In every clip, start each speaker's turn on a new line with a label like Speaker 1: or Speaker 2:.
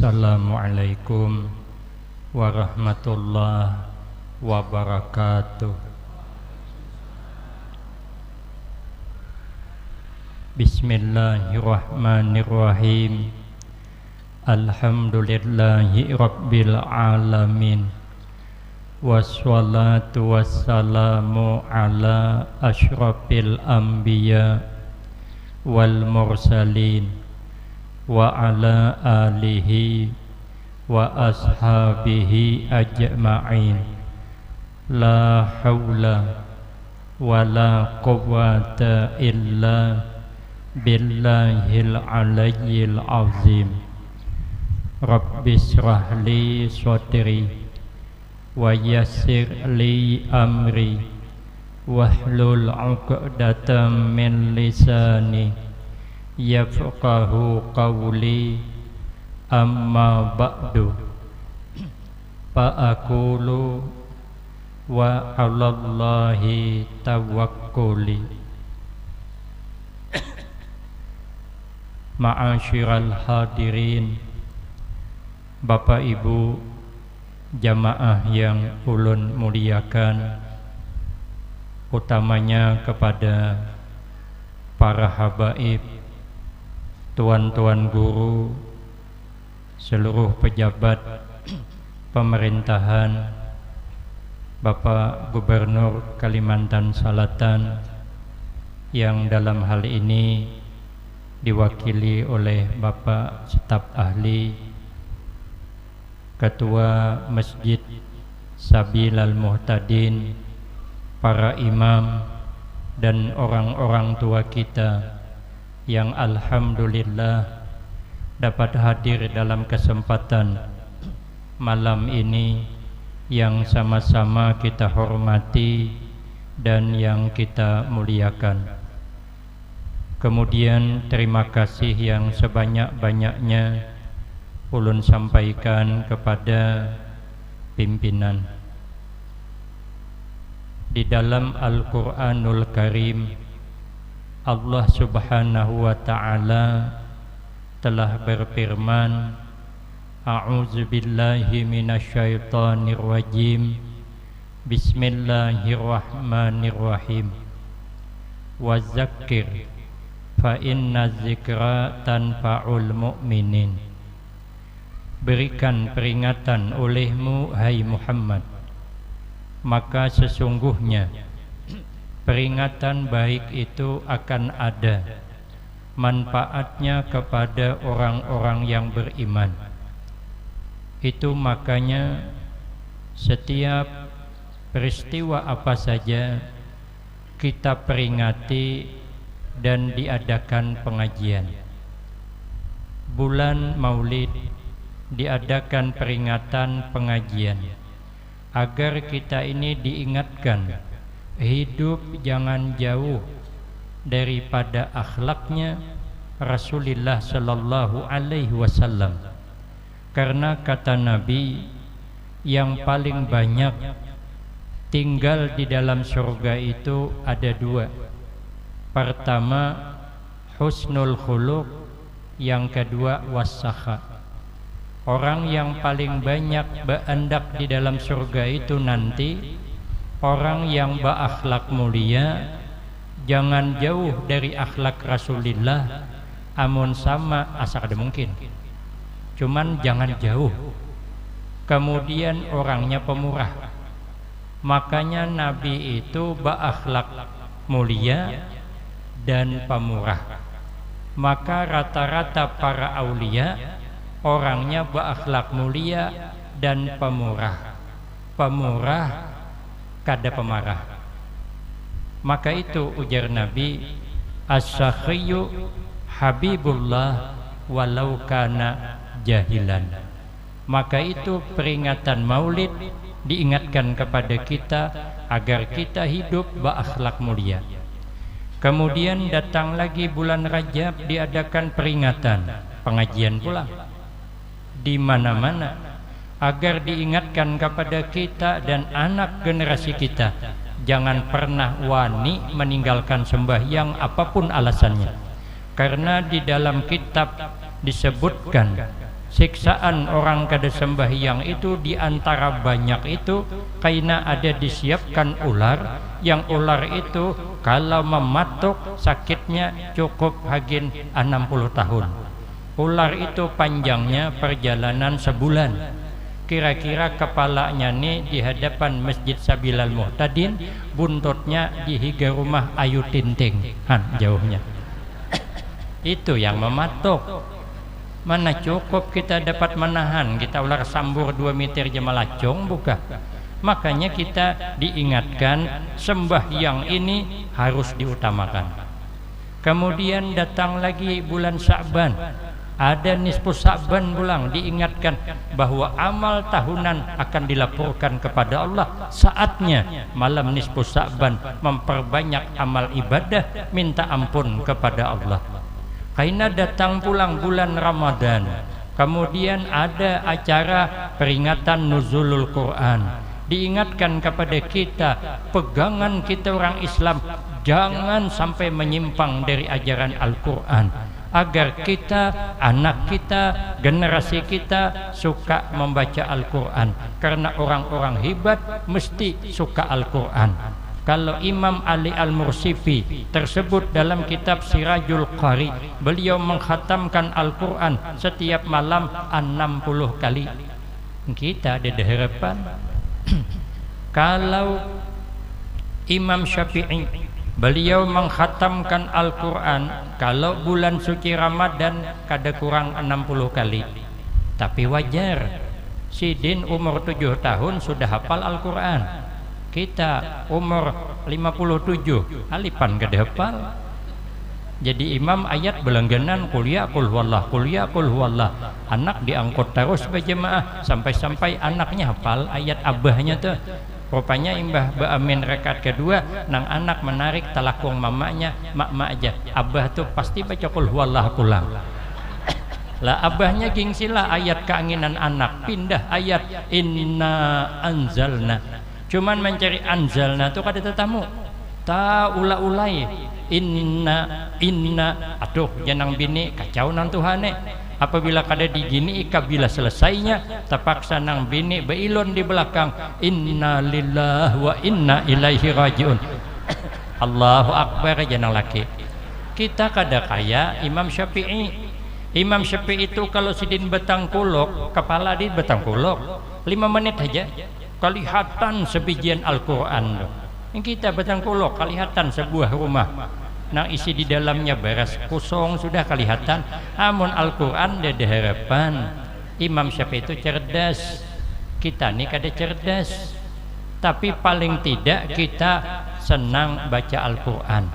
Speaker 1: Assalamualaikum warahmatullahi wabarakatuh. Bismillahirrahmanirrahim. Alhamdulillahi rabbil alamin. Wassalatu wassalamu ala asyrafil anbiya wal mursalin wa ala alihi wa ashabihi ajma'in. La hawla wa la quwwata illa billahil aliyyil azim. Rabbi shrah li sadri wa yassir li amri wahlul 'uqdatam min lisani yafqahu qawli. Amma ba'du, fa'akulu wa 'alallahi tawakkuli. Ma'asyiral hadirin, Bapak Ibu jamaah yang ulun muliakan, utamanya kepada para habaib, tuan-tuan guru, seluruh pejabat pemerintahan, Bapak Gubernur Kalimantan Selatan yang dalam hal ini diwakili oleh Bapak Staf Ahli, Ketua Masjid Sabilal Muhtadin, para imam dan orang-orang tua kita yang alhamdulillah dapat hadir dalam kesempatan malam ini yang sama-sama kita hormati dan yang kita muliakan. Kemudian terima kasih yang sebanyak-banyaknya ulun sampaikan kepada pimpinan. Di dalam Al-Quranul Karim, Allah Subhanahu wa ta'ala telah berfirman, A'udzu billahi minasyaitonir rajim. Bismillahirrahmanirrahim. Wa zakkir fa inna dzikra tanfa'ul mu'minin. Berikan peringatan olehmu hai Muhammad, maka sesungguhnya peringatan baik itu akan ada manfaatnya kepada orang-orang yang beriman. Itu makanya setiap peristiwa apa saja kita peringati dan diadakan pengajian. Bulan Maulid diadakan peringatan pengajian agar kita ini diingatkan hidup jangan jauh daripada akhlaknya Rasulullah sallallahu alaihi wasallam. Karena kata Nabi, yang paling banyak tinggal di dalam surga itu ada dua. Pertama, husnul khuluq, yang kedua wassakha. Orang yang paling banyak berendak di dalam surga itu nanti orang yang berakhlak mulia. Jangan jauh dari akhlak Rasulullah, amun sama asal ada mungkin, cuman jangan jauh. Kemudian orangnya pemurah, makanya Nabi itu berakhlak mulia dan pemurah. Maka rata-rata para aulia orangnya berakhlak mulia dan pemurah. Pemurah kada pemarah. Maka itu ujar Nabi, as-sakhiyu habibullah walau kana jahilan. Maka itu peringatan Maulid diingatkan kepada kita agar kita hidup berakhlak mulia. Kemudian datang lagi bulan Rajab, diadakan peringatan pengajian pula di mana-mana agar diingatkan kepada kita dan anak generasi kita, jangan pernah wani meninggalkan sembahyang apapun alasannya. Karena di dalam kitab disebutkan siksaan orang kada sembahyang itu diantara banyak itu karena ada disiapkan ular, yang ular itu kalau mematuk sakitnya cukup hagin 60 tahun. Ular itu panjangnya perjalanan sebulan. Kira-kira kepalanya nih di hadapan Masjid Sabilal Muhtadin, buntutnya di higa rumah Ayu Tinting, jauhnya. Itu yang mematuk. Mana cukup kita dapat menahan, kita ular sambur 2 meter jemalacong buka. Makanya kita diingatkan sembahyang ini harus diutamakan. Kemudian datang lagi bulan Sya'ban, ada nisfu Sya'ban pulang, diingatkan bahwa amal tahunan akan dilaporkan kepada Allah. Saatnya malam nisfu Sya'ban memperbanyak amal ibadah, minta ampun kepada Allah. Karena datang pulang bulan Ramadan, kemudian ada acara peringatan nuzulul Quran. Diingatkan kepada kita, pegangan kita orang Islam jangan sampai menyimpang dari ajaran Al-Quran, agar kita, anak kita, generasi kita suka membaca Al-Quran. Karena orang-orang hebat mesti suka Al-Quran. Kalau Imam Ali Al-Mursifi tersebut dalam kitab Sirajul Qari, beliau mengkhatamkan Al-Quran setiap malam 60 kali. Kita ada harapan. Kalau Imam Syafi'i, beliau mengkhatamkan Al-Quran kalau bulan suci Ramadan kada kurang 60 kali. Tapi wajar, Sidin umur 7 tahun sudah hafal Al-Quran. Kita umur 57 alipan kada hafal. Jadi imam ayat belangganan kuliah kul huwallah, kuliah kul huwallah. Anak diangkut terus berjemaah sampai-sampai anaknya hafal ayat abahnya tuh. Rupanya imbah ba'amin rakaat kedua, nang anak menarik talakung mamanya, mak aja. Abah tuh pasti baca kul huwallah pulang. Lah abahnya gingsila ayat keinginan anak, pindah ayat inna anzalna. Cuman mencari anzalna itu kada tetamu. Ta ula-ulai inna aduh janang bini kacau nang Tuhane. Apabila kada digini bila selesainya terpaksa nang bini beilon di belakang inna lillahi wa inna ilaihi rajiun. Allahu akbar janang laki. Kita kada kaya Imam Syafi'i. Imam Syafi'i itu kalau sidin betang kulok, kepala di betang kulok 5 menit aja kelihatan sebijian Al-Quran. Kita betang kulok kelihatan sebuah rumah nang isi di dalamnya beres kosong sudah kelihatan. Amun Al-Quran ada harapan. Imam Syafi'i itu cerdas, kita nih kada cerdas, tapi paling tidak kita senang baca Al-Quran.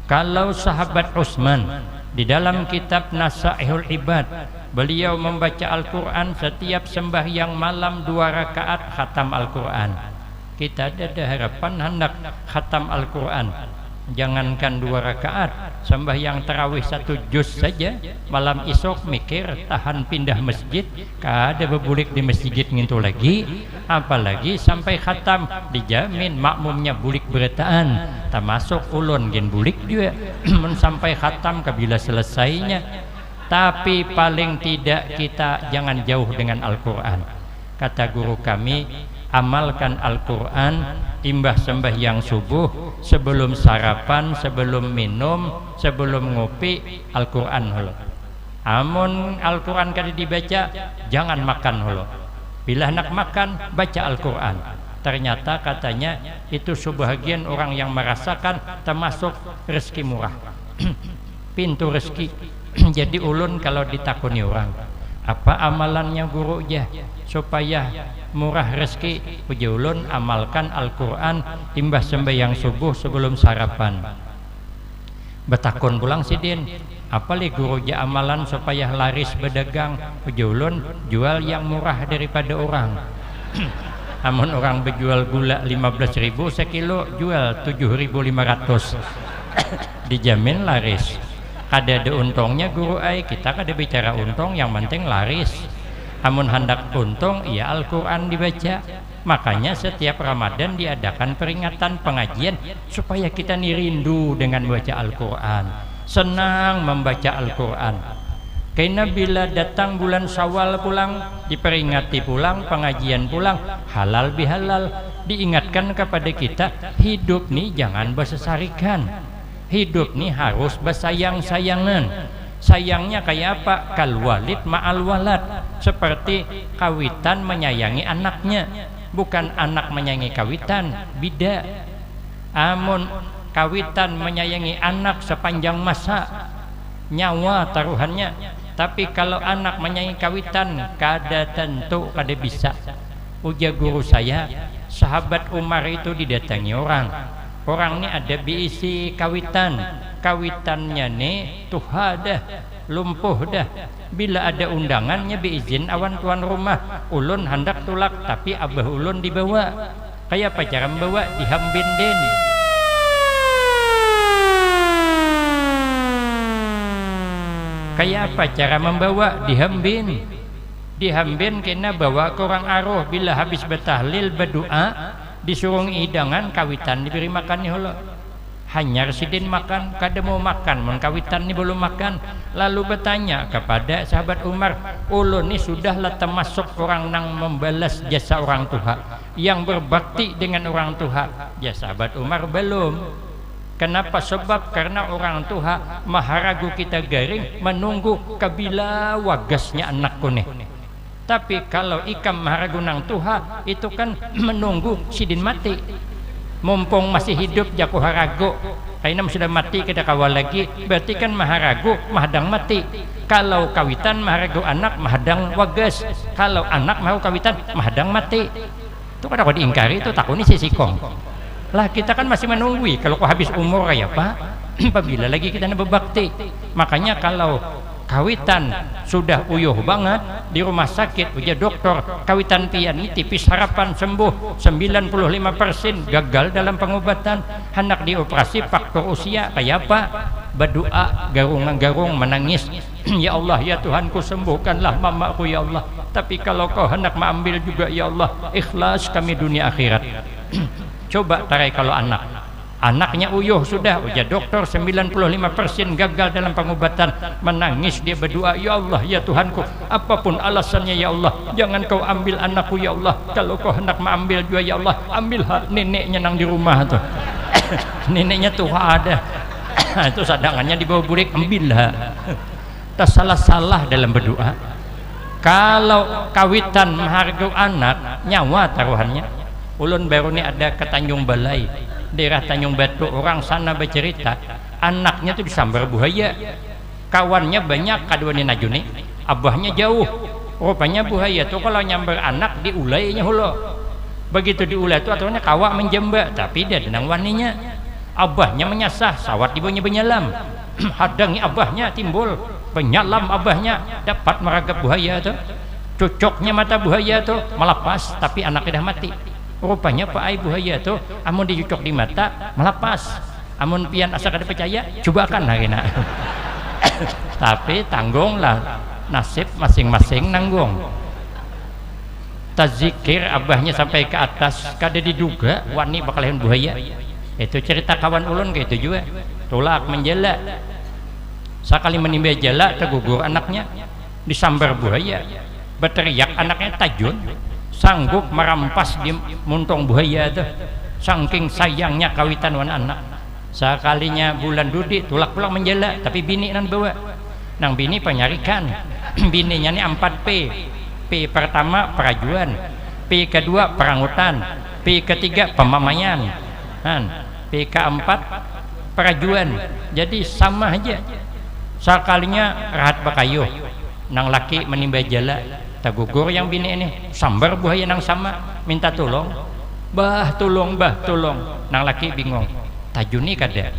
Speaker 1: Kalau sahabat Utsman di dalam kitab Nasaihul Ibad, beliau membaca Al-Quran setiap sembahyang malam 2 rakaat khatam Al-Quran. Kita ada harapan hendak khatam Al-Quran. Jangankan 2 rakaat, sembahyang tarawih 1 juz saja. Malam isok mikir tahan pindah masjid, kada bebulik di masjid ngintu lagi. Apalagi sampai khatam, dijamin makmumnya bulik beretaan, termasuk ulun gen bulik juga. Sampai khatam kabila selesainya. Tapi paling tidak kita jangan jauh dengan Al-Quran. Kata guru kami, amalkan Al-Quran imbah sembahyang subuh, sebelum sarapan, sebelum minum, sebelum ngopi, Al-Quran holo. Amun Al-Quran kada dibaca, jangan makan holo. Bila nak makan, baca Al-Quran. Ternyata katanya itu sebahagian orang yang merasakan termasuk rezeki murah. Pintu rezeki. Jadi ulun kalau ditakuni orang, apa amalannya guru ya supaya murah rezeki, puji ulun amalkan Al-Quran imbah sembahyang subuh sebelum sarapan. Betakun pulang sidin, apalagi guru ja amalan supaya laris berdagang, puji ulun jual yang murah daripada orang. Amun orang berjual gula 15.000 sekilo, jual 7.500. Dijamin laris. Kada ada untungnya guru ai, kita kada bicara untung, yang penting laris. Amun hendak untung, ya Al-Quran dibaca. Makanya setiap Ramadan diadakan peringatan pengajian supaya kita rindu dengan baca Al-Quran, senang membaca Al-Quran. Karena bila datang bulan Syawal pulang, diperingati pulang, pengajian pulang, halal bihalal, diingatkan kepada kita, hidup nih jangan bersesarikan, hidup nih harus bersayang-sayangan. Sayangnya kayak apa? Kal walid ma'al walad, seperti kawitan menyayangi anaknya, bukan anak menyayangi kawitan, beda. Amun kawitan menyayangi anak sepanjang masa, nyawa taruhannya. Tapi kalau anak menyayangi kawitan, kada tentu, kada bisa. Ujar guru saya, sahabat Umar itu didatangi orang ini ada biisi kawitan, kawitannya nih tuha dah, lumpuh dah. Bila ada undangannya biizin awan tuan rumah, ulun hendak tulak tapi abah ulun dibawa. Kayak apa cara membawa? Dihambin den. Kayak apa cara membawa? Dihambin. Dihambin kena bawa ke orang aruh. Bila habis bertahlil berdoa, disuruh hidangan kawitan diberi makan nih holo. Hanya residin makan, kada mau makan, mun kawitan ni belum makan. Lalu bertanya kepada sahabat Umar, ulun ni sudahlah termasuk orang nang membalas jasa orang tua, yang berbakti dengan orang tua. Ya sahabat Umar belum. Kenapa? Sebab karena orang tua maharagu kita garing menunggu kabila wagasnya anakku nih. Tapi kalau ikam maharagu nang tuha itu kan menunggu sidin mati. Mumpung masih hidup jaku haragu, karena sudah mati kita kawal lagi, berarti kan maharagu mahadang mati. Kalau kawitan maharagu anak mahadang wagas, kalau anak mau kawitan mahadang mati. Itu kada kau diingkari, itu takuni sisikong. Lah kita kan masih menunggu, kalau kau habis umur ya Pak, apabila lagi kita nak berbakti. Makanya kalau kawitan sudah uyuh banget di rumah sakit, ujar dokter kawitan pian ini tipis harapan sembuh 95%, gagal dalam pengobatan, hendak dioperasi faktor usia, kayak apa? Berdoa garung-garung menangis, ya Allah ya Tuhanku sembuhkanlah mamaku ya Allah, tapi kalau kau hendak mengambil juga ya Allah, ikhlas kami dunia akhirat. Coba tarai kalau anaknya uyuh sudah, ujar dokter 95% gagal dalam pengobatan, menangis dia berdoa, ya Allah ya Tuhanku, apapun alasannya ya Allah, jangan kau ambil anakku ya Allah, kalau kau hendak mengambil juga ya Allah, ambillah neneknya nang di rumah tuh. Neneknya tuh ada. Itu sadangannya di bawah burik, ambillah. Tak salah-salah dalam berdoa. Kalau kawitan menghargai anak, nyawa taruhannya. Ulun baru ini ada ke Tanjung Balai, daerah Tanjung Batu, orang sana bercerita anaknya tuh disambar buaya, kawannya banyak, kaduani najuni, abahnya jauh, rupanya buaya tuh kalau nyambar anak diulainya hulu, begitu diulai tuh aturannya kawak menjembak, tapi dia denang waninya, abahnya menyasah, sawat ibunya benyalam, hadangi abahnya timbul, benyalam abahnya, dapat meragap buaya tuh, cocoknya mata buaya tuh melepas, tapi anaknya dah mati. Rupanya Pak Ai buaya tuh amun dicucuk di mata melepas, amun pian asa kada percaya cobakan harina. Tapi tanggunglah, nasib masing-masing nanggung. Tazikir abahnya sampai ke atas, kada diduga wani bakal buaya. Itu cerita kawan ulun kayak itu juga, tolak menjela, sekali menimba jela tergugur anaknya, disambar buaya, berteriak anaknya tajun, sanggup merampas di muntung buaya itu, saking sayangnya kawitan wan anak. Sekalinya bulan dudi tulak pulang menjela, tapi bini nan bawa, nang bini penyarikan. Bininya ini 4 P. P pertama perajuan, P kedua perangutan, P ketiga pemamaian, P keempat perajuan. Jadi sama aja. Sekalinya rahat bakayuh, nang laki menimba jala, tagugur yang bini ini sambar buaya nang sama, minta tolong, bah tolong, nang laki bingung, tajuni kada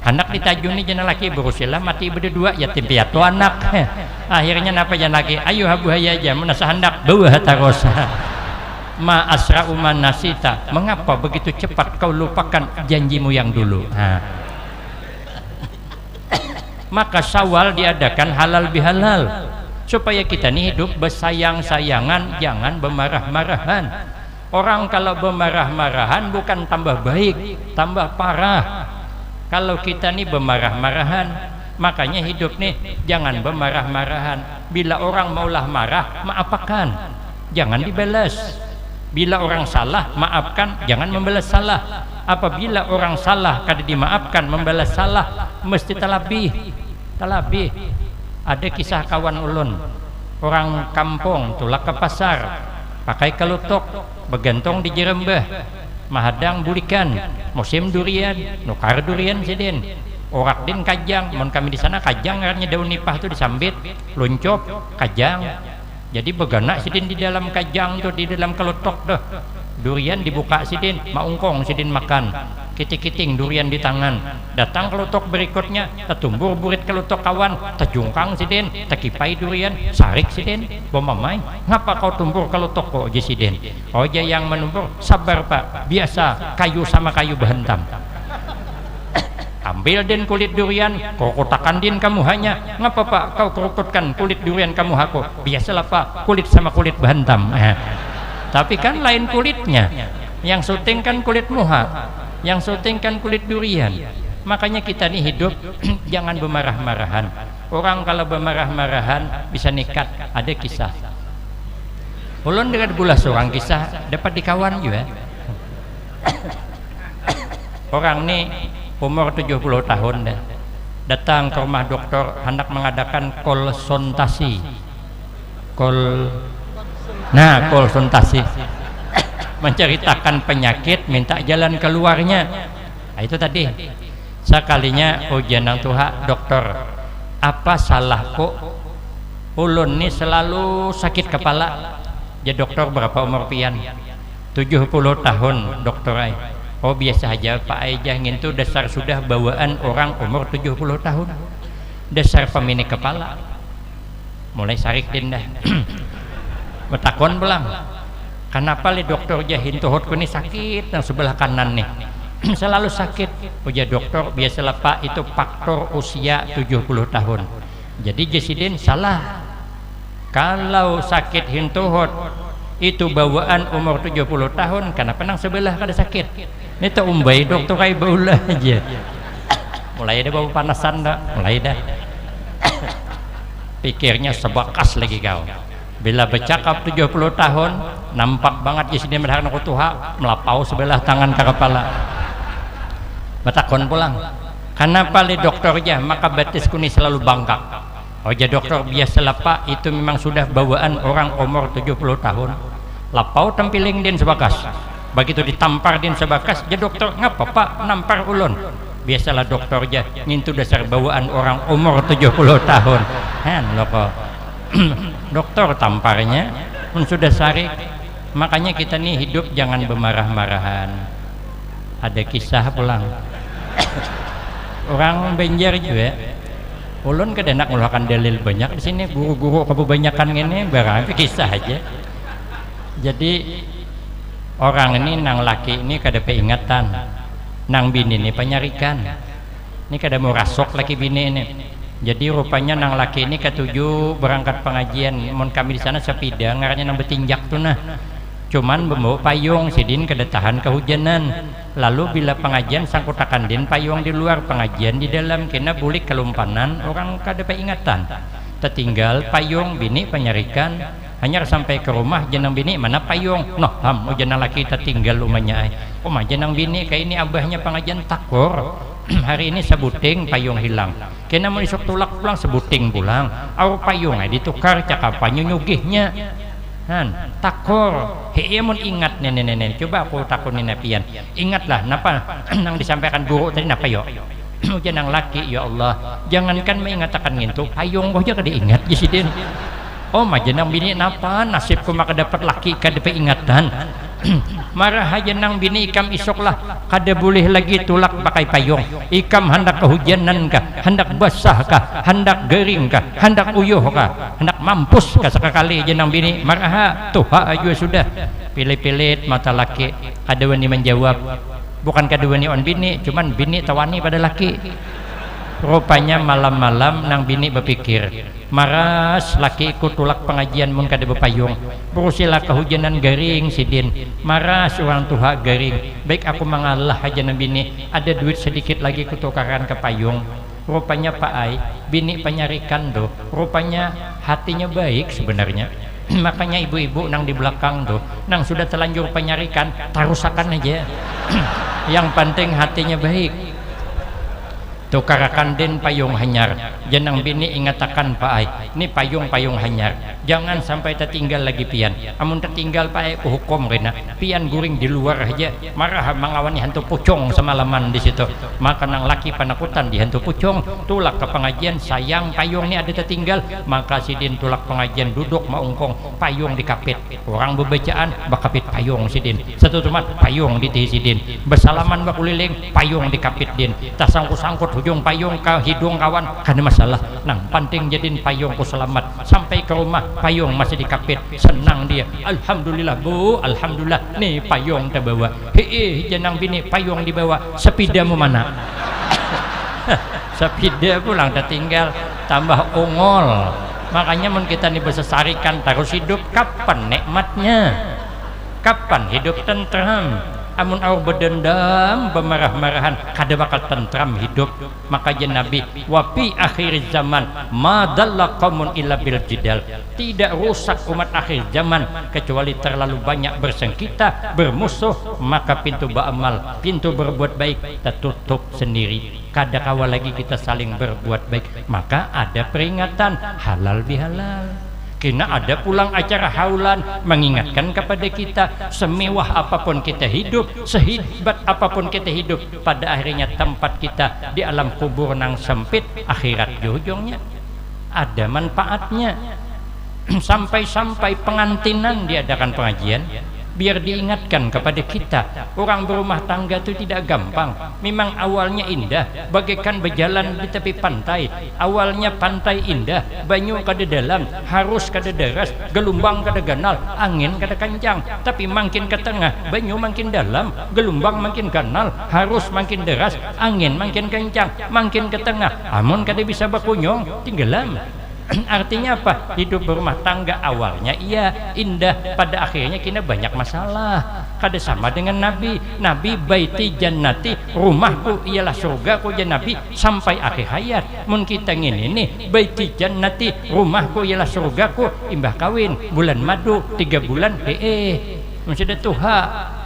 Speaker 1: anak ditajuni jana laki berusilah mati berdua, yatim piatu anak. Akhirnya napa jana laki, ayo buaya aja menasa hendak bawah taros. Ma asra uman nasita, mengapa begitu cepat kau lupakan janjimu yang dulu? Maka Syawal diadakan halal bihalal, supaya kita ini hidup bersayang-sayangan, jangan bermarah-marahan. Orang kalau bermarah-marahan bukan tambah baik, tambah parah. Kalau kita ini bermarah-marahan, Makanya hidup nih jangan bermarah-marahan. Bila orang maulah marah, maafkan, jangan dibalas. Bila orang salah, maafkan, jangan membalas salah. Apabila orang salah kada dimaafkan, membalas salah, mesti talabih. Ada kisah kawan ulun, orang kampung tulak ke pasar, pakai kalutok, bergantung di jerembah, mahadang bulikan, musim durian, nukar durian sidin, orak din kajang, mon kami di sana kajang ngarannya daun nipah tu disambit, luncop, kajang. Jadi begana sidin di dalam kajang tu, di dalam kalutok dah. Durian dibuka sidin, maungkong sidin makan. Kiting-kiting durian di tangan. Datang kelutok berikutnya, tertumbur burit kelutok kawan, terjungkang sidin, terkipai durian, sarik sidin, bomamai. Ngapa kau tumbur kelutok kok je sidin? Oh je yang menumbur, sabar pak, biasa kayu sama kayu berhentam. Ambil din kulit durian, kau kotakan din kamu hanya. Ngapa pak kau kerukutkan kulit durian kamu aku? Biasalah pak, kulit sama kulit berhentam. Tapi kan lain kulitnya. Yang syuting kan kulit muha, yang syuting kan kulit durian. Makanya kita nih hidup jangan bermarah-marahan. Orang kalau bermarah-marahan bisa nekat. Ada kisah ulun dengan gula seorang kisah dapat dikawan juga. Orang nih umur 70 tahun dah, datang ke rumah dokter hendak mengadakan konsultasi. Konsultasi menceritakan penyakit, minta jalan keluarnya. Nah, itu tadi sekalinya ujian nang Tuhan, dokter apa salahku ulun nih selalu sakit kepala. Ya dokter berapa umur pian? 70 tahun dokter ay. Oh biasa aja Pak Aja ngintu dasar sudah bawaan orang umur 70 tahun, dasar peminik kepala. Mulai sarik dindah betakon belang, kenapa li dokter jahin tuhutku ini sakit yang sebelah kanan nih selalu sakit. Oh ya dokter biasalah Pak, itu faktor usia 70 tahun. Jadi Jesidin salah, kalau sakit hintuhut itu bawaan umur 70 tahun, karena penang sebelah kada sakit. Ini tuh umbai dokter kayak baulah aja. Mulai ada bau panasan dah, mulai dah. Pikirnya sebakas lagi kau. Bila bercakap 70 tahun, nampak banget di sini mendengar aku Tuhan melapau sebelah tangan ke kepala. Batakon pulang. Kenapa li dokternya? Maka batisku ini selalu bangkak. Oh ya dokter biasalah Pak, itu memang sudah bawaan orang umur 70 tahun. Lapau tempiling din sebakas. Begitu ditampar din sebakas, ya dokter ngapa Pak nampar ulun? Biasalah dokternya ngintu dasar bawaan orang umur 70 tahun. Han loko. Dokter tamparnya pun sudah sarik. Makanya kita nih hidup jangan bermarah-marahan. Ada kisah pulang. Orang Banjar juga. Ulun kada nak mulakan dalil banyak di sini, guru-guru kebanyakan ini barang kisah aja. Jadi orang ini nang laki ini kada peingatan, nang bini ini penyarikan. Ini kada mau rasok laki bini ini. Jadi rupanya nang laki ini ketujuh berangkat pengajian. Mon kami di sana sepida ngarannya nang betinjak tuh nah. Cuman membawa payung sidin kada tahan kehujanan. Lalu bila pengajian sangkutakan din payung di luar, pengajian di dalam, kena bulik kelumpanan, orang kada peingatan. Tertinggal payung bini penyarikan, hanya sampai ke rumah jenang bini mana payung. Noh ham jenang laki tertinggal rumahnya ay. Oh mah jenang bini kayak ini abahnya pengajian takor. Hari ini sebuting payung hilang. Kena mau isok tulak pulang sebuting pulang. Aur payung ay ditukar cakapannya nyugihnya. Han takor hei mun ingat nenek-nenek, coba aku takunin napian, ingatlah napa nang disampaikan guru tadi napa yo jangan laki ya Allah, jangankan mengatakan ngintu payung kok aja kada ingat Jesidin. Oh mah jenang bini napa nasibku maka dapat laki kada peingatan. Marah aja nang bini ikam isoklah kada boleh lagi tulak pakai payung. Ikam hendak kehujanan kah, hendak basah kah, hendak gering kah, hendak uyuh kah, hendak mampus kah sekali jenang bini. Marah tuha aja sudah pilih-pilih mata laki. Ada wani menjawab, bukan kada wani on bini, cuman bini tawani pada laki. Rupanya malam-malam nang bini berpikir, maras laki ikut tulak pengajian mun kada bepayung, berusilah kehujanan garing sidin, maras orang tuha garing. Baik aku mengalah aja nang bini, ada duit sedikit lagi kutukaran ke payung. Rupanya Pak Ai, bini penyarikan tuh, rupanya hatinya baik sebenarnya. Makanya ibu-ibu nang di belakang tuh, nang sudah terlanjur penyarikan, tarusakan aja. Yang penting hatinya baik. Tukarakan den payung hanyar, jenang bini ingatakan Pak Ai, ini payung hanyar, jangan sampai tertinggal lagi pian. Amun tertinggal Pak Ai hukum rena, pian guring di luar aja, marah mengawani hantu pucung semalaman di situ. Maka nang laki panakutan di hantu pucung, tulak ke pengajian, sayang payung ini ada tertinggal, maka sidin tulak pengajian duduk maungkong, payung dikapit, orang bebacaan bakapit payung sidin, satu temat payung di sidin, bersalaman bakuliling payung dikapit din, tak sangkut-sangkut ujung payung ke hidung kawan, ada masalah nang penting jadiin payungku selamat sampai ke rumah, payung masih dikapit, senang dia, alhamdulillah bu, alhamdulillah nih payung terbawa. Jenang bini payung dibawa, sepidamu mana? Sepida pulang tertinggal, tambah ongol. Makanya mun kita nih bersesarikan terus hidup, kapan nikmatnya, kapan hidup tentram? Amun au berdendam bemarah-marahan kada bakal tentram hidup. Maka Nabi wa fi akhir zaman ma dalla qaumun illa bil jidal, tidak rusak umat akhir zaman kecuali terlalu banyak bersengketa bermusuh, maka pintu beramal, pintu berbuat baik tertutup sendiri. Kada kawal lagi kita saling berbuat baik, maka ada peringatan halal bihalal. Kena ada pulang acara haulan mengingatkan kepada kita, semewah apapun kita hidup, sehebat apapun kita hidup, pada akhirnya tempat kita di alam kubur nang sempit, akhirat di ujungnya ada manfaatnya. Sampai-sampai pengantinan diadakan pengajian biar diingatkan kepada kita, orang berumah tangga itu tidak gampang. Memang awalnya indah bagaikan berjalan di tepi pantai, awalnya pantai indah, banyu kada dalam, harus kada deras, gelombang kada ganal, angin kada kencang. Tapi makin ke tengah banyu makin dalam, gelombang makin ganal, harus makin deras, angin makin kencang. Makin ke tengah amun kada bisa berkunyung, tenggelam. Artinya apa? Hidup berumah tangga awalnya iya indah, pada akhirnya kita banyak masalah. Kada sama dengan Nabi. Nabi baiti jannati, rumahku ialah surgaku ya Nabi sampai akhir hayat. Mun kita ngene nih, baiti jannati, rumahku ialah surgaku, imbah kawin bulan madu 3 bulan masih ada tuha.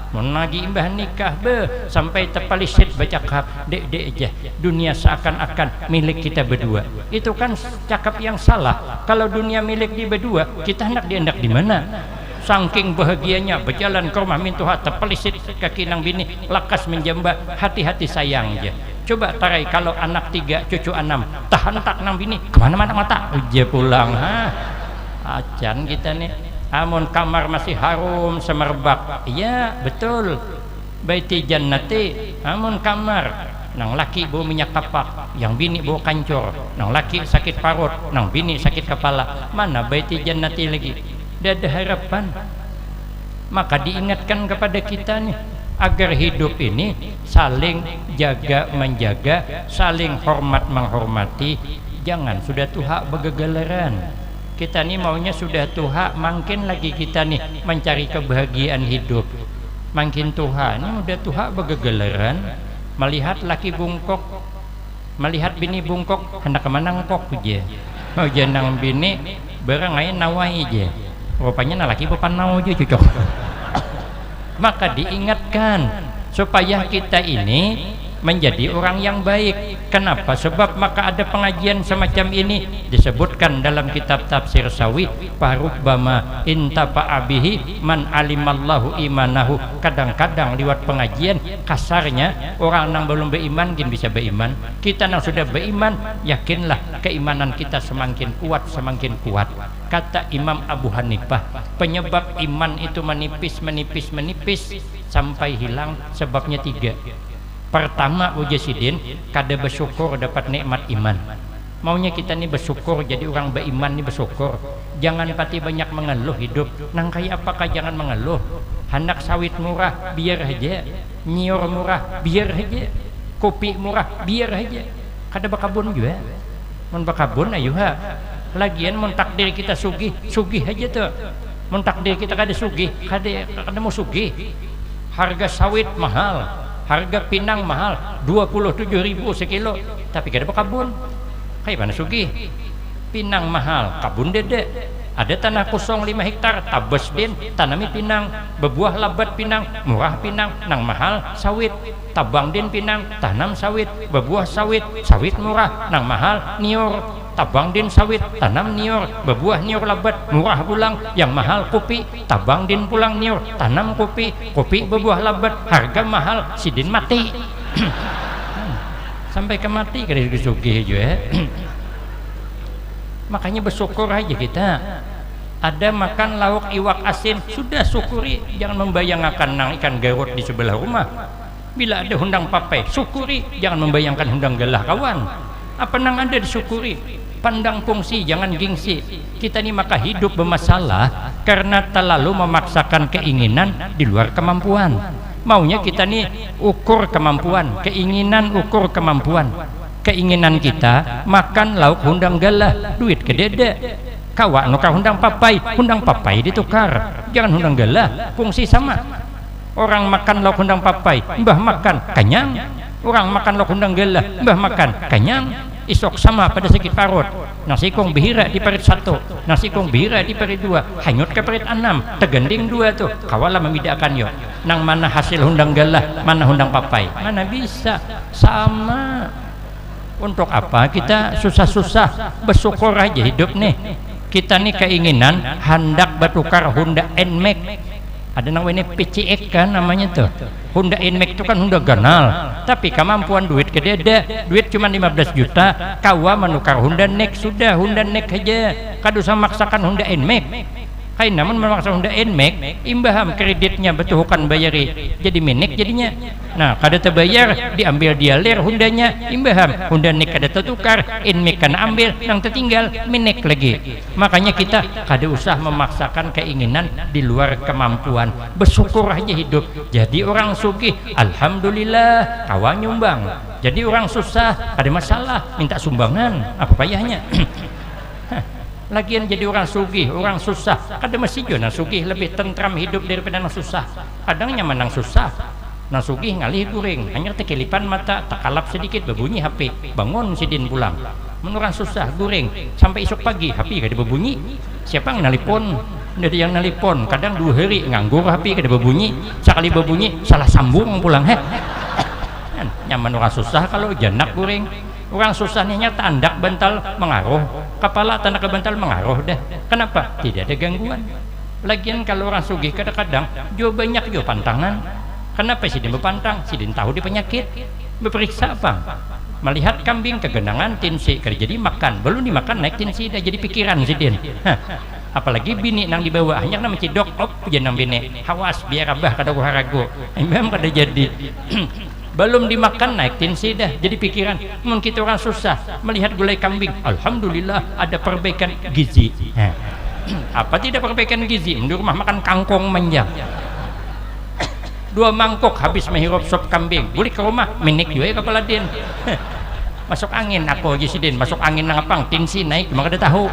Speaker 1: Mun lagi imbah nikah sampai terpalisit bercakap dek aja, dunia seakan-akan milik kita berdua. Itu kan cakap yang salah. Kalau dunia milik di berdua, kita hendak dihendak di mana? Saking bahagianya berjalan ke rumah mintuha, terpelisit kaki nang bini, lakas menjamba, hati-hati sayang aja. Coba tarai kalau anak 3 cucu 6 tahan tak nang bini kemana-mana mata aja pulang. Acan kita nih. Amun kamar masih harum semerbak, iya betul, baiti jannati. Amun kamar nang laki bau minyak kapak, yang bini bau kancur, nang laki sakit parut, nang bini sakit kepala, mana baiti jannati lagi? Tidak ada harapan. Maka diingatkan kepada kita nih, agar hidup ini saling jaga menjaga, saling hormat menghormati. Jangan sudah tuha begegeleran. Kita nih maunya sudah tuha, makin lagi kita nih mencari kebahagiaan hidup. Makin tuha, ini udah tuha begegeleran, melihat laki bungkok, melihat bini bungkok, hendak kemana ngkok aja. Oh jenang bini berangai nawai aja. Rupanya laki bukan nau aja cocok. Maka diingatkan supaya kita ini menjadi orang yang baik. Kenapa? Sebab maka ada pengajian semacam ini disebutkan dalam kitab tafsir Sawi, parubbama intafa'a bihi man alimallahu imanahu. Kadang-kadang lewat pengajian kasarnya orang yang belum beriman mungkin bisa beriman. Kita yang sudah beriman, yakinlah keimanan kita semakin kuat, semakin kuat. Kata Imam Abu Hanifah, penyebab iman itu menipis sampai hilang sebabnya 3. Pertama ujasidin, kada bersyukur dapat nikmat iman. Maunya kita nih bersyukur, jadi orang beriman nih bersyukur. Jangan pati banyak mengeluh hidup. Nang kayak apakah jangan mengeluh. Hendak sawit murah biar aja, nyiur murah biar aja, kopi murah biar aja. Kada bakabun juga. Mun bakabun ayuha. Lagian mun takdir kita sugih aja tuh. Mun takdir kita kada sugih, kada mau sugih. Harga sawit mahal, harga pinang mahal 27.000 sekilo, tapi kada kebun. Kayak mana sugih? Pinang mahal, kabun dede. Ada tanah kosong 5 hektar, tabes din, tanami pinang, bebuah labat pinang, murah pinang, nang mahal sawit. Tabang din pinang, tanam sawit, bebuah sawit, sawit murah, nang mahal nior. Tabang din sawit, tanam nior, bebuah nior labat, murah pulang, yang mahal kopi. Tabang din pulang nior, tanam kopi, kopi bebuah labat, harga mahal, sidin mati. Sampai ke mati kada sugih juga. Makanya bersyukur aja kita. Ada makan lauk iwak asin, sudah syukuri, jangan membayangkan nang ikan garut di sebelah rumah. Bila ada hundang papai, syukuri, jangan membayangkan hundang galah kawan. Apa nang ada disyukuri. Pandang fungsi, jangan gengsi. Kita ini maka hidup bermasalah karena terlalu memaksakan keinginan di luar kemampuan. Maunya kita nih ukur kemampuan, keinginan ukur kemampuan. Keinginan kita makan lauk hundang galah, duit kedede. Kawa nuka hundang papai ditukar, jangan hundang galah, fungsi sama. Orang makan lauk hundang papai, mbah makan kenyang. Orang makan lauk hundang galah, mbah makan kenyang. Isok sama pada sakit parut. Nasi kong bihira di parit 1, nasi kong bihira di parit 2, hanyut ke parit 6, tegending 2 tuh. Kawalah membedakan yo. Nang mana hasil hundang galah, mana hundang papai? Mana bisa sama. Untuk apa kita susah-susah bersyukur aja hidup nih. Kita nih keinginan hendak bertukar Honda NMAX. Ada namanya PCX kan namanya tuh. Honda NMAX itu kan Honda ganal, tapi kemampuan duit kedede, duit cuma 15 juta, kawa menukar Honda NEX, sudah Honda NEX aja. Kada usah maksakan Honda NMAX. Kain namun memaksa Honda NMAX, imbaham kreditnya betuhukan bayari, jadi minik jadinya. Nah, kada terbayar, diambil dia ler Hondanya, imbaham Honda NEX kada tertukar, NMAX kan ambil, yang tertinggal minik lagi. Makanya kita kada usah memaksakan keinginan di luar kemampuan. Bersyukur aja hidup. Jadi orang sugih, alhamdulillah, kawan nyumbang. Jadi orang susah, ada masalah, minta sumbangan, apa payahnya? Lagian jadi orang sugih, orang susah, kadang mesti juga nang sugih lebih tentram hidup daripada nang susah. Kadang nyaman nang susah, nang sugih ngalih guring, hanya tekelipan mata, takalap sedikit berbunyi HP, bangun sidin pulang. Menurang susah guring sampai esok pagi HP kada berbunyi. Siapa yang nelpon? Ada yang nelpon, kadang 2 hari nganggur HP kada berbunyi, sekali berbunyi salah sambung pulang. Nyaman orang susah kalau janak guring. Orang susah nih tandak bental mengaruh, kepala tandak bental mengaruh dah. Kenapa? Tidak ada gangguan. Lagian kalau orang sugih kadang-kadang jo banyak jo pantangan. Kenapa sidin berpantang? Sidin tahu di penyakit. Berperiksa apa? Melihat kambing kegenangan tinsi kerja jadi makan, belum dimakan naik tinsi dah jadi pikiran sidin. Apalagi bini nang dibawa hanya nama cidok op jenang bini. Hawas biar abah kada harago. Memang kada jadi. Belum dimakan naik tinsi dah jadi pikiran. Mungkin kita orang susah melihat gulai kambing, alhamdulillah ada perbaikan gizi. Apa tidak perbaikan gizi? Di rumah makan kangkung menjang. 2 mangkok habis menghirup sop kambing. Balik ke rumah minik juga kepala din. Masuk angin aku aja sidin, masuk angin nang apang tinsi naik maka ada tahu.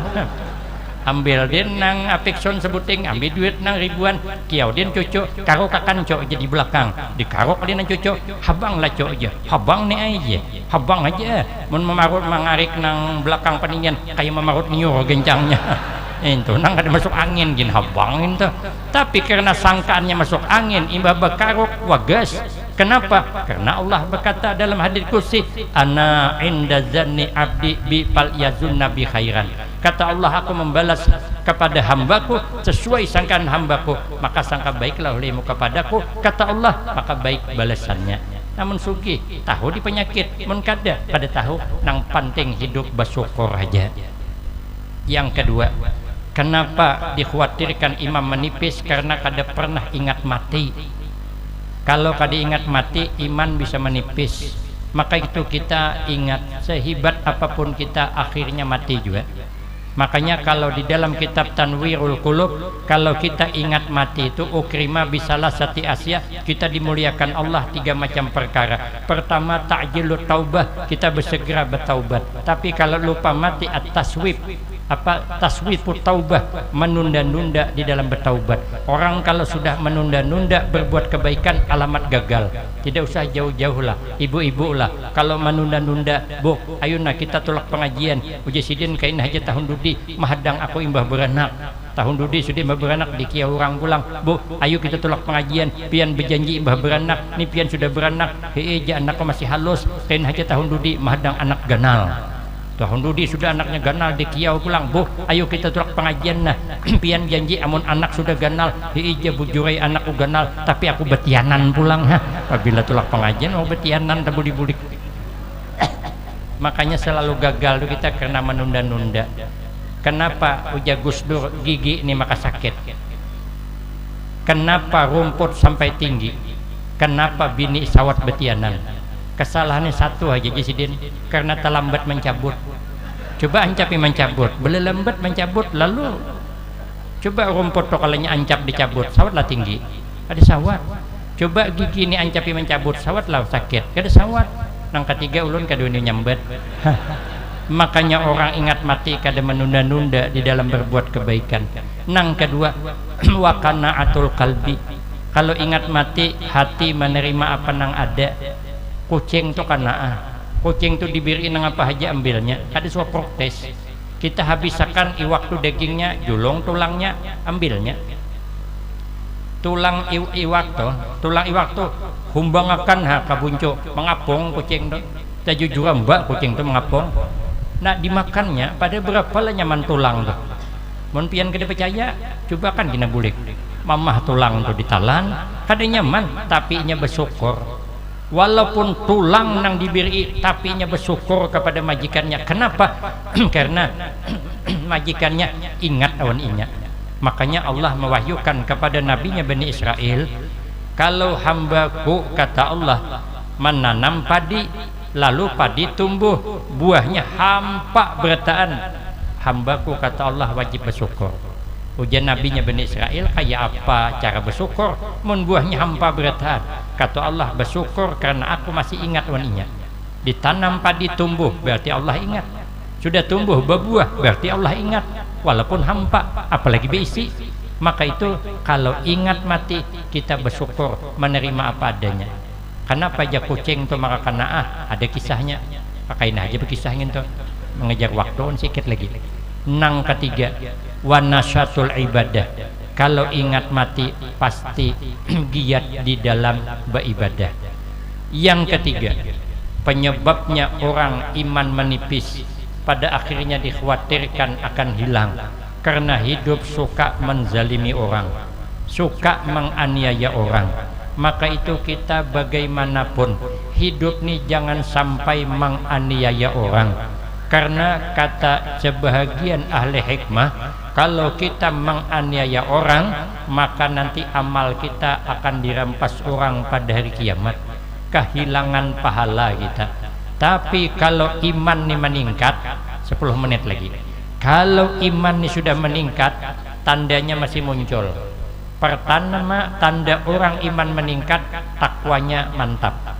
Speaker 1: Ambil din nang apikson sebuting, ambil duit nang ribuan, kiau din cucu, karo kakan cok jadi belakang, dikarok din nang cucu, habang lah cok aja, habang nih aja, habang aja, mun memarut mengarik nang belakang peningan, kayak memarut nyur gencangnya, itu nang ada masuk angin gin habang itu, tapi karena sangkaannya masuk angin, imbah bekarok wagas. Kenapa? Karena Allah berkata dalam hadits qudsi, ana inda zanni abdi bi fal yazunna bi khairan. Kata Allah, aku membalas kepada hambaku sesuai sangkaan hambaku, maka sangka baiklah olehmu kepadaku. Kata Allah, maka baik balasannya. Namun sugih tahu di penyakit, mun kada tahu nang penting hidup bersyukur aja. Yang kedua, kenapa dikhawatirkan imam menipis? Karena kada pernah ingat mati. Kalau kada ingat mati, iman bisa menipis. Maka itu kita ingat, sehebat apapun kita akhirnya mati juga. Makanya kalau di dalam kitab Tanwirul Qulub, kalau kita ingat mati itu ukrima bisalah sati asya, kita dimuliakan Allah 3 macam perkara. Pertama, ta'jilut taubah, kita bersegera bertaubat. Tapi kalau lupa mati at-taswib, taswifut taubah, menunda-nunda di dalam bertaubat. Orang kalau sudah menunda-nunda berbuat kebaikan alamat gagal. Tidak usah jauh-jauh lah, ibu-ibu lah kalau menunda-nunda, bu ayuna kita tolak pengajian uji sidin kain haja tahun dudi mahadang aku imbah beranak tahun dudi sudah imbah beranak di kia orang pulang, bu ayo kita tolak pengajian pian berjanji imbah beranak ni pian sudah beranak heeja anakku masih halus kain haja tahun dudi mahadang anak ganal. Tahun dudi sudah anaknya ganal di kiau pulang, bu ayo kita tolak pengajian nah pian janji amun anak sudah ganal hija bujurai anakku ganal tapi aku betianan pulang ha apabila tolak pengajian mau betianan tak bulik-bulik. Makanya selalu gagal tuh kita karena menunda-nunda. Kenapa uja Gus Dur gigi ini maka sakit, kenapa rumput sampai tinggi, kenapa bini sawat betianan? Kesalahannya satu aja Jisidin, karena terlambat mencabut. Coba ancapi mencabut, lambat mencabut, lalu coba rumput to kalanya ancap dicabut, sawatlah tinggi, ada sawat. Coba gigi ini ancapi mencabut, sawatlah sakit, ada sawat. Nang ketiga ulun kadua ini nyambet. Makanya orang ingat mati kada menunda-nunda di dalam berbuat kebaikan. Nang kedua wakana atul kalbi, kalau ingat mati hati menerima apa nang ada. Kucing tuh kucing tuh diberi nang apa aja ambilnya, ada suap protes. Kita habiskan iwak tuh dagingnya, julung tulangnya ambilnya. Tulang iwak tuh humbangakan ha kabunco mengapong kucing tuh. Kita jujur mbak kucing tuh mengapong. Nah dimakannya pada berapa lah nyaman tulang tuh. Mun pian kada percaya, coba kan kena bulik. Mamah tulang tuh ditalan, kada nyaman tapi nya bersyukur. Walaupun tulang nang diberi tapi nya bersyukur kepada majikannya. Kenapa? Karena majikannya ingat awan inya. Makanya Allah mewahyukan kepada nabinya Bani Israel, kalau hambaku kata Allah menanam padi lalu padi tumbuh buahnya hampa bertaan, hambaku kata Allah wajib bersyukur. Ujian nabinya Bani Israel kayak apa cara bersyukur mun buahnya hampa beratan? Kata Allah bersyukur karena aku masih ingat waninya. Ditanam padi tumbuh berarti Allah ingat. Sudah tumbuh berbuah berarti Allah ingat. Walaupun hampa apalagi berisi. Maka itu kalau ingat mati kita bersyukur menerima apa adanya. Kenapa aja kucing tuh maka kena ada kisahnya. Pakain aja berkisahnya tuh mengejar waktu sedikit lagi. Nang ketiga wanasyatul ibadah, kalau ingat mati pasti giat di dalam beribadah. Yang ketiga penyebabnya orang iman menipis pada akhirnya dikhawatirkan akan hilang karena hidup suka menzalimi orang, suka menganiaya orang. Maka itu kita bagaimanapun hidup nih jangan sampai menganiaya orang. Karena kata sebahagian ahli hikmah, kalau kita menganiaya orang maka nanti amal kita akan dirampas orang pada hari kiamat, kehilangan pahala kita. Tapi kalau iman ini meningkat, 10 menit lagi, kalau iman ini sudah meningkat, tandanya masih muncul. Pertama tanda orang iman meningkat, takwanya mantap.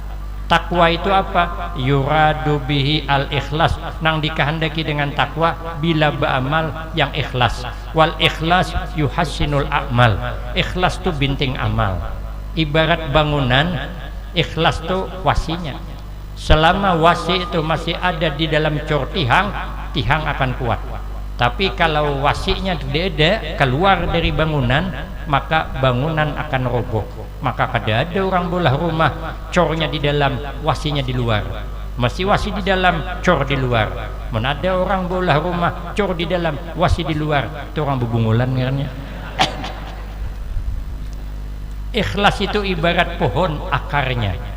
Speaker 1: Takwa itu apa? Yuradu bihi al-ikhlas, nang dikehendaki dengan takwa bila beramal yang ikhlas. Wal ikhlas yuhassinul a'mal, ikhlas itu binting amal. Ibarat bangunan, ikhlas itu wasinya. Selama wasi itu masih ada di dalam cor tihang, tihang akan kuat. Tapi kalau wasinya tidak ada, keluar dari bangunan, maka bangunan akan roboh. Maka kada ada orang bolah rumah cornya di dalam, wasinya di luar. Masih wasi di dalam, cor di luar. Mana ada orang bolah rumah cor di dalam, wasi di luar, itu orang bebungulan ngaranya. Ikhlas itu ibarat pohon akarnya.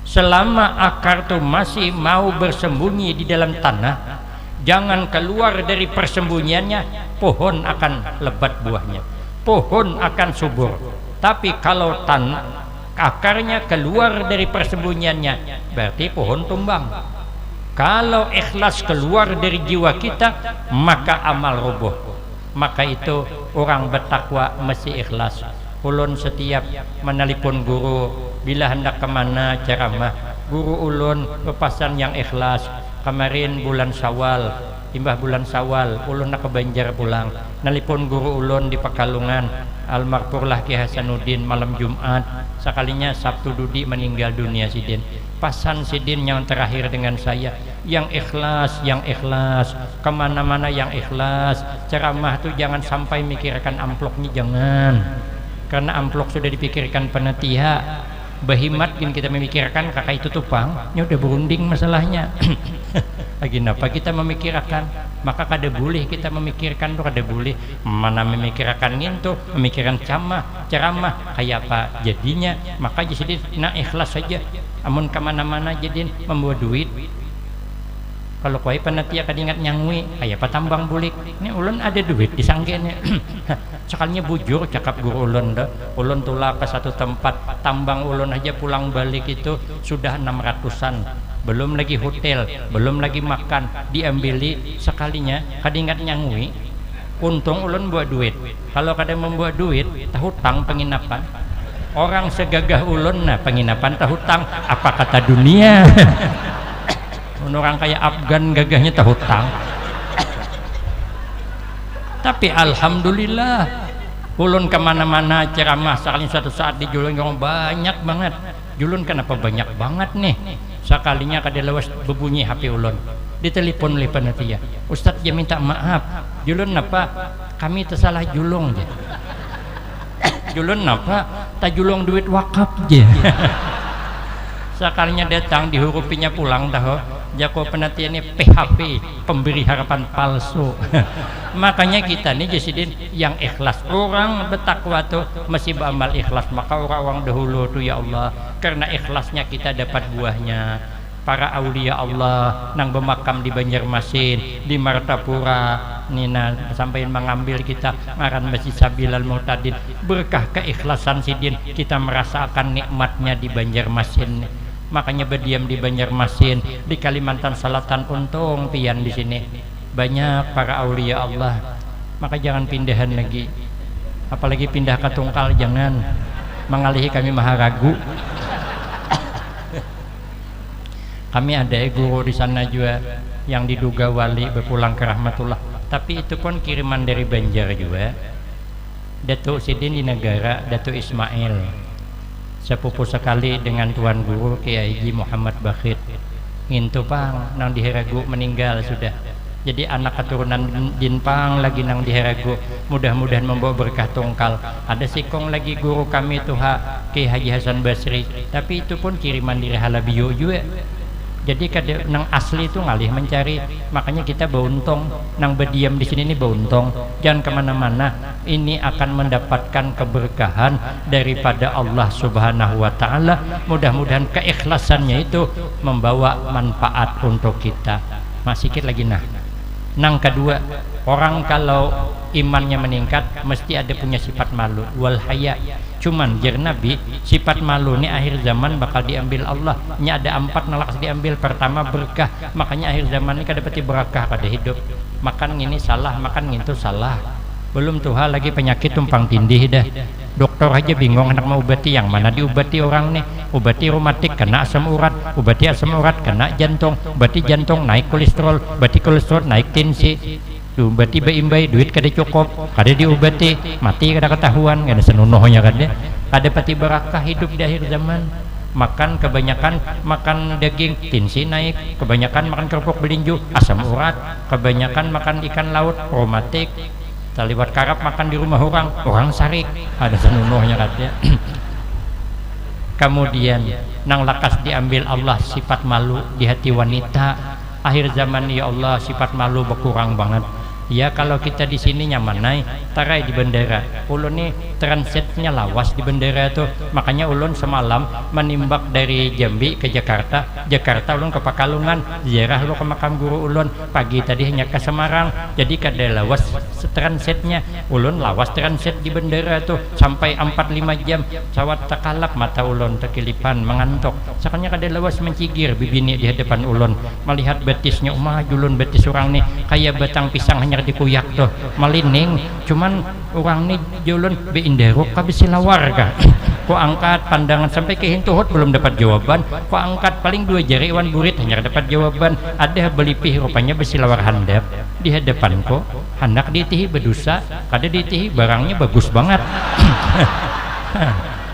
Speaker 1: Selama akar itu masih mau bersembunyi di dalam tanah, jangan keluar dari persembunyiannya, pohon akan lebat buahnya, pohon akan subur. Tapi kalau akarnya keluar dari persembunyiannya, berarti pohon tumbang. Kalau ikhlas keluar dari jiwa kita, maka amal roboh. Maka itu orang bertakwa mesti ikhlas. Ulun setiap menelpon guru bila hendak kemana ceramah, guru ulun pepasan yang ikhlas. Kemarin bulan Syawal timbah bulan Syawal ulun nak ke Banjar pulang, nelipon guru ulun di Pekalongan almarhumlah Ki Hasanuddin malam Jumat, sekalinya Sabtu Dudi meninggal dunia Sidin. Pasan Sidin yang terakhir dengan saya, yang ikhlas, kemana-mana yang ikhlas. Ceramah tuh jangan sampai mikirkan amplopnya, jangan, karena amplop sudah dipikirkan panitia. Bahimat gini kita memikirkan kakak itu tupang, ini udah berunding masalahnya. Lagi napa kita memikirkan, maka kada boleh kita memikirkan tuh, kada boleh mana memikirkan itu, memikirkan ceramah kayak apa jadinya. Maka jadi nak ikhlas saja, amun kemana-mana jadi membawa duit. Kalau kau panitia kadingat nyangwi kayak apa tambang bulik, ini ulun ada duit disanggenya. Sekalinya bujur cakap guru ulun dah, ulun tulah ke satu tempat tambang ulun aja pulang balik itu sudah 600-an, belum lagi hotel, belum lagi makan, diambili sekalinya kadingat nyangwi. Untung ulun buat duit, kalau kada membuat duit tahutang penginapan. Orang segagah ulun nah penginapan tahutang, apa kata dunia. Orang kayak Afgan gagahnya tahutang. Tapi alhamdulillah ulun kemana-mana ceramah, sekali suatu saat di Julun orang banyak banget. Julun kenapa banyak banget nih? Sekalinya kada lewas berbunyi HP ulun, ditelepon oleh panitia, Ustadz dia minta maaf, Julun napa kami tersalah julung je. Julun napa tak julung duit wakaf je. Sekalinya datang dihurupinya pulang dah, jako penantian ini PHP, pemberi harapan palsu. Makanya kita nih Jasidin yang ikhlas, orang bertakwa tuh masih beramal ikhlas. Maka orang-orang dahulu tuh ya Allah, karena ikhlasnya kita dapat buahnya. Para aulia Allah nang bermakam di Banjarmasin, di Martapura nina sampai mengambil kita ngaran Masjid Sabilal Mu'tadin. Berkah keikhlasan Sidin kita merasakan nikmatnya di Banjarmasin. Makanya berdiam di Banjarmasin, di Kalimantan Selatan untung pian di sini banyak para aulia Allah. Maka jangan pindahan lagi, apalagi pindah ke Tungkal, jangan, mengalihi kami maha ragu. Kami ada guru di sana juga yang diduga wali berpulang ke rahmatullah, tapi itu pun kiriman dari Banjar juga. Datuk Sidin di negara, Datuk Ismail sepupu sekali dengan Tuan Guru Kiai Haji Muhammad Bakhit. Ngintu pang nang di Heragu meninggal sudah. Jadi anak keturunan Jinpang lagi nang di Heragu, mudah-mudahan membawa berkah Tungkal. Ada sikong lagi guru kami tuh Kiai Haji Hasan Basri, tapi itu pun kiriman dari Halabio juga. Jadi kada nang asli itu ngalih mencari. Makanya kita beruntung nang berdiam di sini ini beruntung. Jangan kemana-mana, ini akan mendapatkan keberkahan daripada Allah Subhanahu Wa Taala. Mudah-mudahan keikhlasannya itu membawa manfaat untuk kita. Masih sedikit lagi nang kedua, orang kalau imannya meningkat mesti ada punya sifat malu wal haya. Cuman jar Nabi, sifat malu ini akhir zaman bakal diambil Allah. Ini ada 4 nalak diambil. Pertama berkah, makanya akhir zaman ini kada pati berkah pada hidup. Makan ini salah, makan itu salah. Belum tuha lagi penyakit tumpang tindih dah. Dokter aja bingung hendak mau obati yang mana diobati orang nih. Obati reumatik kena asam urat, obati asam urat kena jantung, obati jantung naik kolesterol, obati kolesterol naik tensi. Diobati baimbai duit kada cukup, kada diobati mati kada ketahuan, kada senunuhnya kada. Kada pati berakah hidup di akhir zaman. Makan kebanyakan makan daging tensi naik, kebanyakan makan kerupuk belinju asam urat, kebanyakan makan ikan laut reumatik. Taliwat karap makan di rumah orang sarik, ada senunuhnya kada. Kemudian nang lakas diambil Allah sifat malu di hati wanita. Akhir zaman ya Allah sifat malu berkurang banget. Ya kalau kita di sini nyamanai tarai di bandara. Ulun nih transitnya lawas di bandara tuh. Makanya ulun semalam menimbak dari Jambi ke Jakarta, Jakarta ulun ke Pekalongan, ziarah lu ke makam guru ulun. Pagi tadi hanya ke Semarang. Jadi kada lawas transitnya. Ulun lawas transit di bandara tuh sampai 4-5 jam. Sawat takalap mata ulun tekilipan mengantuk. Sakanya kada lawas mencigir bibini di hadapan ulun. Melihat betisnya julun betis orang nih kayak batang pisang hanya dikuyak tuh malining. Cuman orang nih julun be inderuk kabis silawar kah ku angkat pandangan sampai ke hintuhut belum dapat jawaban, ku angkat paling 2 jari wan burit hanya dapat jawaban. Ada belipih rupanya besi lawar handap di hadapanku, hendak ditihi berdosa, kada ditihi barangnya bagus banget.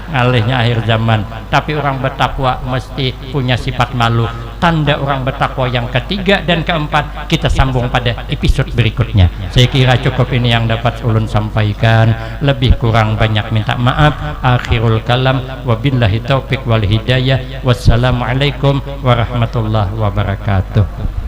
Speaker 1: Ngalihnya akhir zaman. Tapi orang bertakwa mesti punya sifat malu. Tanda orang bertakwa yang ketiga dan keempat kita sambung pada episode berikutnya. Saya kira cukup ini yang dapat ulun sampaikan. Lebih kurang banyak minta maaf. Akhirul kalam, wabillahi taufiq wal hidayah. Wassalamualaikum warahmatullahi wabarakatuh.